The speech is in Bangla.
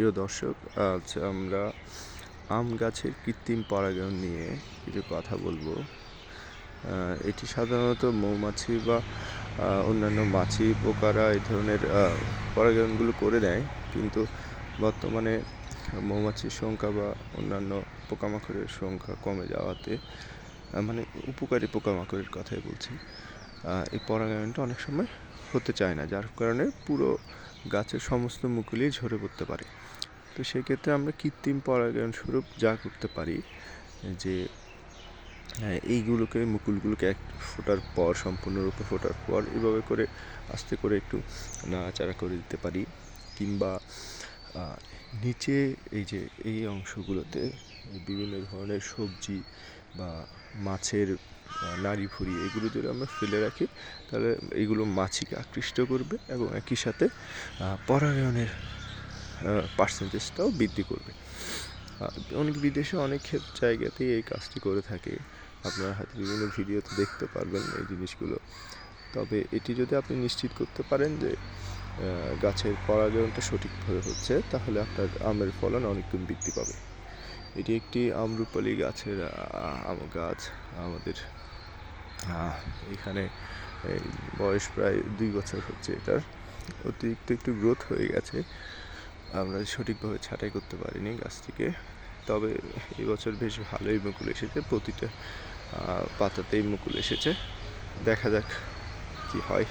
প্রিয় দর্শক, আজ আমরা আম গাছের কৃত্রিম পরাগায়ন নিয়ে কিছু কথা বলবো। এটি সাধারণত মৌমাছি বা অন্যান্য মাছি পোকারা এই ধরনের পরাগায়নগুলো করে দেয়, কিন্তু বর্তমানে মৌমাছির সংখ্যা বা অন্যান্য পোকামাকড়ের সংখ্যা কমে যাওয়াতে, মানে উপকারী পোকামাকড়ের কথাই বলছি, এই পরাগায়নটা অনেক সময় হতে চায় না, যার কারণে পুরো গাছের সমস্ত মুকুলই ঝরে পড়তে পারে। তো সেক্ষেত্রে আমরা কৃত্রিম পরাগায়ন স্বরূপ যা করতে পারি যে এইগুলোকে মুকুলগুলোকে এক ফোটার পর, সম্পূর্ণরূপে ফোটার পর এভাবে করে আস্তে করে একটু নাড়াচাড়া করে দিতে পারি, কিংবা নিচে এই অংশগুলোতে বিভিন্ন ধরনের সবজি বা মাছের নাড়ি ভুঁড়ি এগুলো যদি আমরা ফেলে রাখি, তাহলে এগুলো মাছিকে আকৃষ্ট করবে এবং একই সাথে পরাগায়নের পার্সেন্টেজটাও বৃদ্ধি করবে। অনেক বিদেশে অনেক জায়গাতেই এই কাজটি করে থাকে। আপনারা হয়তো বিভিন্ন ভিডিওতে দেখতে পারবেন এই জিনিসগুলো। তবে এটি যদি আপনি নিশ্চিত করতে পারেন যে গাছের পরাগায়নটা সঠিকভাবে হচ্ছে, তাহলে আপনার আমের ফলন অনেক গুণ বৃদ্ধি পাবে। এটি একটি আম্রপালি গাছের আম গাছ। আমাদের এখানে বয়স প্রায় 2 বছর হচ্ছে। এটার অতিরিক্ত একটু গ্রোথ হয়ে গেছে, আমরা সঠিকভাবে ছাঁটাই করতে পারিনি গাছটিকে। তবে এবছর বেশ ভালোই মুকুল এসেছে, প্রতিটা পাতাতেই মুকুল এসেছে। দেখা যাক কি হয়।